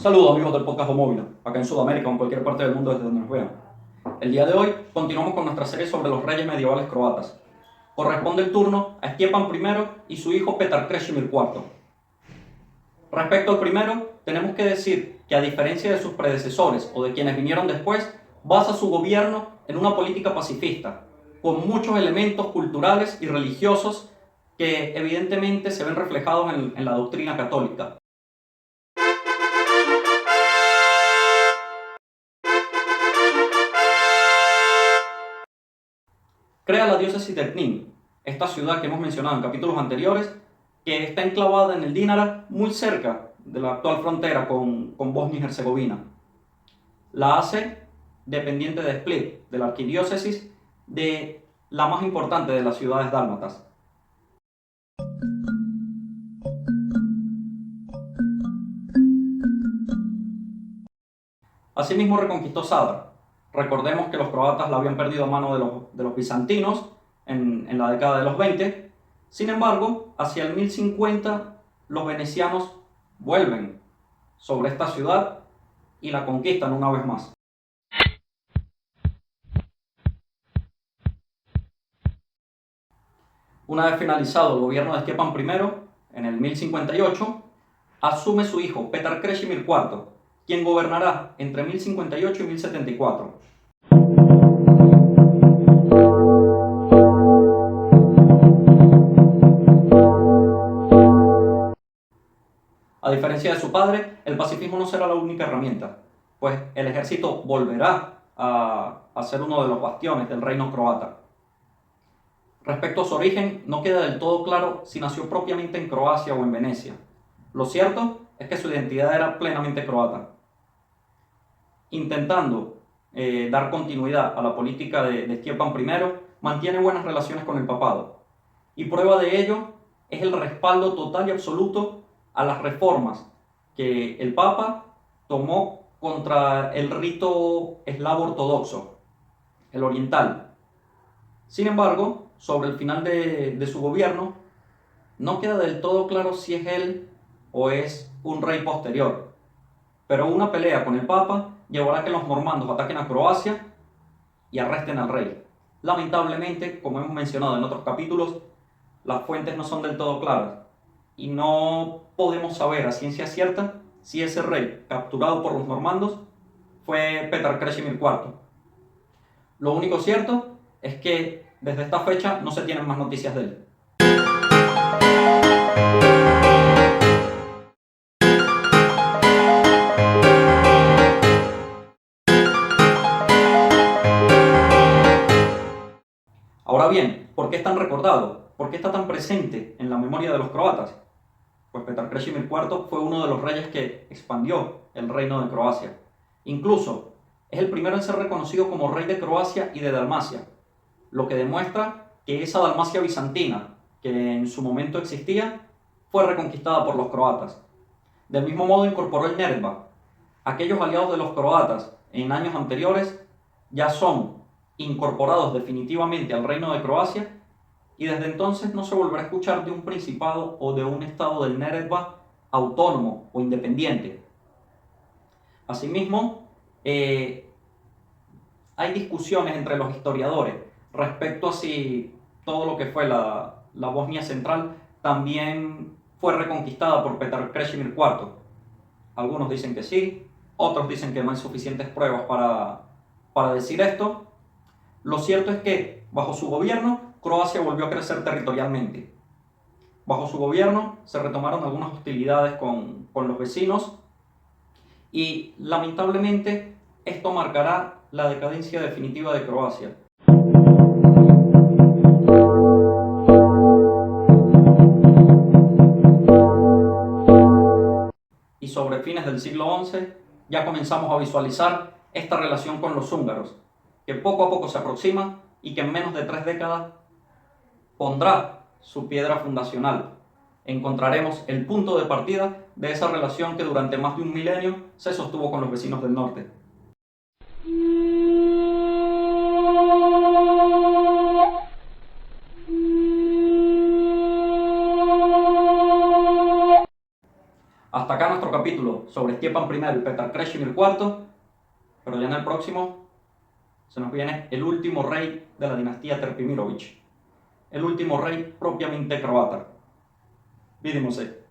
Saludos amigos del podcast Móvil, acá en Sudamérica o en cualquier parte del mundo desde donde nos vean. El día de hoy continuamos con nuestra serie sobre los reyes medievales croatas. Corresponde el turno a Stjepan I y su hijo Petar Krešimir IV. Respecto al primero, tenemos que decir que a diferencia de sus predecesores o de quienes vinieron después, basa su gobierno en una política pacifista, con muchos elementos culturales y religiosos que evidentemente se ven reflejados en la doctrina católica. Crea la diócesis de Knin, esta ciudad que hemos mencionado en capítulos anteriores, que está enclavada en el Dinara, muy cerca de la actual frontera con Bosnia y Herzegovina. La hace dependiente de Split, de la arquidiócesis de la más importante de las ciudades dálmatas. Asimismo reconquistó Zadar. Recordemos que los croatas la habían perdido a mano de los bizantinos en la década de los 20. Sin embargo, hacia el 1050 los venecianos vuelven sobre esta ciudad y la conquistan una vez más. Una vez finalizado el gobierno de Stjepan I, en el 1058, asume su hijo Petar Krešimir IV, quien gobernará entre 1058 y 1074. A diferencia de su padre, el pacifismo no será la única herramienta, pues el ejército volverá a ser uno de los bastiones del reino croata. Respecto a su origen, no queda del todo claro si nació propiamente en Croacia o en Venecia. Lo cierto es que su identidad era plenamente croata. Intentando dar continuidad a la política de Stjepan I, mantiene buenas relaciones con el papado. Y prueba de ello es el respaldo total y absoluto a las reformas que el Papa tomó contra el rito eslavo ortodoxo, el oriental. Sin embargo, sobre el final de su gobierno, no queda del todo claro si es él o es un rey posterior. Pero una pelea con el Papa llevará a que los normandos ataquen a Croacia y arresten al rey. Lamentablemente, como hemos mencionado en otros capítulos, las fuentes no son del todo claras y no podemos saber a ciencia cierta si ese rey capturado por los normandos fue Petar Krešimir IV. Lo único cierto es que desde esta fecha no se tienen más noticias de él. Ahora bien, ¿por qué es tan recordado? ¿Por qué está tan presente en la memoria de los croatas? Pues Petar Krešimir IV fue uno de los reyes que expandió el reino de Croacia. Incluso es el primero en ser reconocido como rey de Croacia y de Dalmacia, lo que demuestra que esa Dalmacia bizantina, que en su momento existía, fue reconquistada por los croatas. Del mismo modo incorporó el Neretva. Aquellos aliados de los croatas en años anteriores ya son incorporados definitivamente al reino de Croacia y desde entonces no se volverá a escuchar de un principado o de un estado del Neretva autónomo o independiente. Asimismo, hay discusiones entre los historiadores respecto a si todo lo que fue la Bosnia Central también fue reconquistada por Petar Krešimir IV. Algunos dicen que sí, otros dicen que no hay suficientes pruebas para decir esto. Lo cierto es que, bajo su gobierno, Croacia volvió a crecer territorialmente. Bajo su gobierno se retomaron algunas hostilidades con los vecinos y, lamentablemente, esto marcará la decadencia definitiva de Croacia. Y sobre fines del siglo XI ya comenzamos a visualizar esta relación con los húngaros, que poco a poco se aproxima y que en menos de 3 décadas pondrá su piedra fundacional. Encontraremos el punto de partida de esa relación que durante más de un milenio se sostuvo con los vecinos del norte. Hasta acá nuestro capítulo sobre Stjepan I y Petar Krešimir IV, pero ya en el próximo se nos viene el último rey de la dinastía Trpimirović, el último rey propiamente croata. Vidimo se.